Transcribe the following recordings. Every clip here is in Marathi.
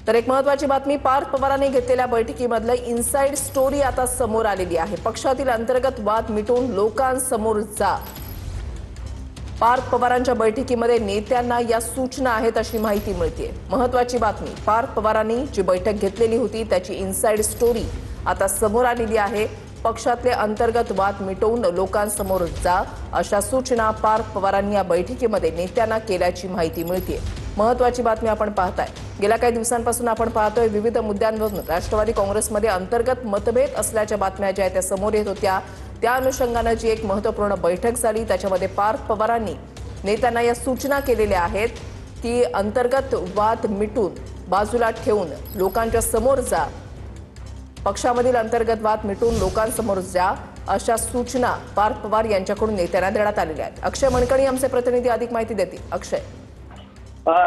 तर एक महत्त्वाची बातमी, पार्थ पवारांनी घेतलेल्या बैठकीमधलं इनसाइड स्टोरी आता समोर आलेली आहे। पक्षातील अंतर्गत वाद मिटवून लोकांसमोर जा। पार्थ पवारांच्या बैठकीमध्ये नेत्यांना या सूचना आहेत अशी माहिती मिळते। महत्त्वाची बातमी, पार्थ पवारांनी जी बैठक घेतलेली होती त्याची इनसाइड स्टोरी आता समोर आलेली आहे। पक्षातले अंतर्गत वाद मिटवून लोकांसमोर जा अशा सूचना पार्थ पवारांनी या बैठकीमध्ये नेत्यांना केल्याची माहिती मिळते। महत्त्वाची बातमी आपण पाहताय। गेल्या काही दिवसांपासून आपण पाहतोय विविध मुद्द्यांवरून राष्ट्रवादी काँग्रेसमध्ये अंतर्गत मतभेद असल्याच्या बातम्या ज्या त्या समोर येत होत्या। त्या अनुषंगाने जी एक महत्त्वपूर्ण बैठक झाली त्याच्यामध्ये पार्थ पवारांनी नेत्यांना या सूचना केलेल्या आहेत की अंतर्गत वाद मिटून बाजूला ठेवून लोकांच्या समोर जा। पक्षामधील अंतर्गत वाद मिटून लोकांसमोर जा अशा सूचना पार्थ पवार यांच्याकडून नेत्यांना देण्यात आलेल्या आहेत। अक्षय मणकणी आमचे प्रतिनिधी अधिक माहिती देतील। अक्षय।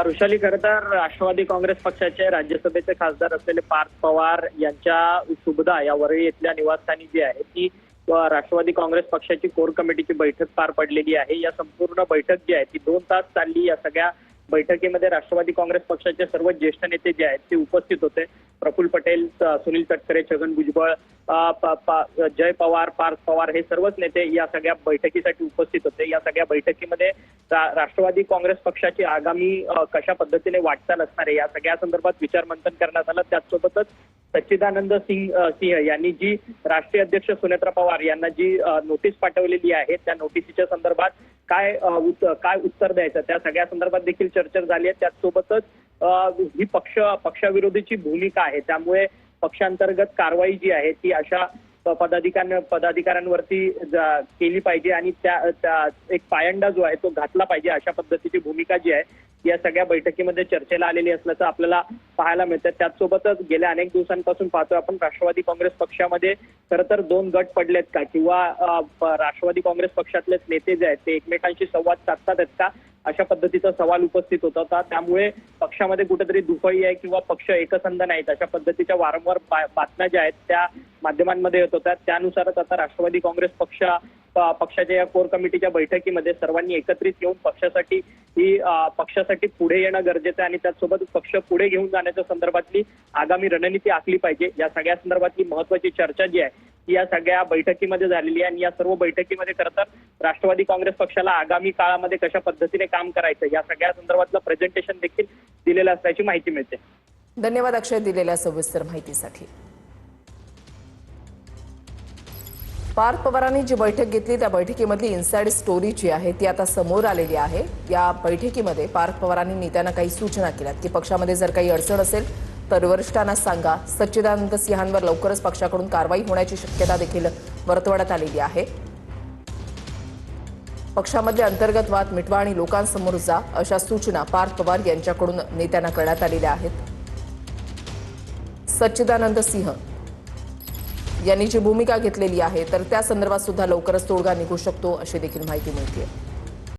ऋषाली, खरं तर राष्ट्रवादी काँग्रेस पक्षाचे राज्यसभेचे खासदार असलेले पार्थ पवार यांच्या सुबदा या वरळी येथल्या निवासस्थानी जी आहे ती राष्ट्रवादी काँग्रेस पक्षाची कोर कमिटीची बैठक पार पडलेली आहे। या संपूर्ण बैठक जी आहे ती 2 तास चालली। या सगळ्या बैठकीमध्ये राष्ट्रवादी काँग्रेस पक्षाचे सर्व ज्येष्ठ नेते जे आहेत ते उपस्थित होते। प्रफुल्ल पटेल, सुनील तटकरे, छगन भुजबळ, जय पवार, पार्थ पवार हे सर्वच नेते या सगळ्या बैठकीसाठी उपस्थित होते। या सगळ्या बैठकीमध्ये राष्ट्रवादी काँग्रेस पक्षाची आगामी कशा पद्धतीने वाटचाल असणार आहे या सगळ्या संदर्भात विचारमंथन करण्यात आलं। त्याचसोबतच सच्चिदानंद सिंह यांनी जी राष्ट्रीय अध्यक्ष सुनेत्रा पवार यांना जी नोटीस पाठवलेली आहे त्या नोटीसीच्या संदर्भात काय उत्तर द्यायचं त्या सगळ्या संदर्भात देखील चर्चा झाली आहे। त्याचसोबतच ही पक्षाविरोधीची भूमिका आहे त्यामुळे पक्षांतर्गत कारवाई जी आहे ती अशा पदाधिकाऱ्यांवरती केली पाहिजे आणि त्या एक पायंडा जो आहे तो घातला पाहिजे अशा पद्धतीची भूमिका जी आहे या सगळ्या बैठकीमध्ये चर्चेला आलेली असल्याचं आपल्याला पाहायला मिळतं। त्याचसोबतच गेल्या अनेक दिवसांपासून पाहतोय आपण राष्ट्रवादी काँग्रेस पक्षामध्ये खरं तर 2 गट पडलेत का किंवा राष्ट्रवादी काँग्रेस पक्षातलेच नेते जे आहेत ते एकमेकांशी संवाद साधतात का अशा पद्धतीचा सवाल उपस्थित होत होता। त्यामुळे पक्षामध्ये कुठेतरी दुफळी आहे किंवा पक्ष एकसंध नाहीत अशा पद्धतीच्या वारंवार बातम्या ज्या आहेत त्या माध्यमांमध्ये येत होत्या। त्यानुसारच आता राष्ट्रवादी काँग्रेस पक्षाच्या या कोर कमिटीच्या बैठकीमध्ये सर्वांनी एकत्रित येऊन पक्षासाठी पुढे येणं गरजेचं आहे आणि त्याचसोबत पक्ष पुढे घेऊन जाण्याच्या संदर्भातली आगामी रणनीती आखली पाहिजे। या सगळ्या संदर्भातली महत्त्वाची चर्चा जी आहे ती या सगळ्या बैठकीमध्ये झालेली आहे आणि या सर्व बैठकीमध्ये खरं तर राष्ट्रवादी काँग्रेस पक्षाला आगामी काळामध्ये कशा पद्धतीने काम करायचं या सगळ्या संदर्भातलं प्रेझेंटेशन देखील दिलेलं असल्याची माहिती मिळते। धन्यवाद अक्षय दिलेल्या सविस्तर माहितीसाठी। पार्थ पवारांनी जी बैठक घेतली त्या बैठकीमधली इनसाइड स्टोरी जी आहे ती आता समोर आलेली आहे। या बैठकीमध्ये पार्थ पवारांनी नेत्यांना काही सूचना केल्यात की पक्षामध्ये जर काही अडचण असेल तर वरिष्ठांना सांगा। सच्चिदानंद सिंहांवर लवकरच पक्षाकडून कारवाई होण्याची शक्यता देखील वर्तवण्यात आलेली आहे। पक्षामध्ये अंतर्गत वाद मिटवा आणि लोकांसमोर जा अशा सूचना पार्थ पवार यांच्याकडून नेत्यांना करण्यात आलेल्या आहेत। सच्चिदानंद सिंह यांनी जी भूमिका घेतलेली आहे तर त्या संदर्भात सुद्धा लवकरच तोडगा निघू शकतो अशी देखील माहिती मिळते।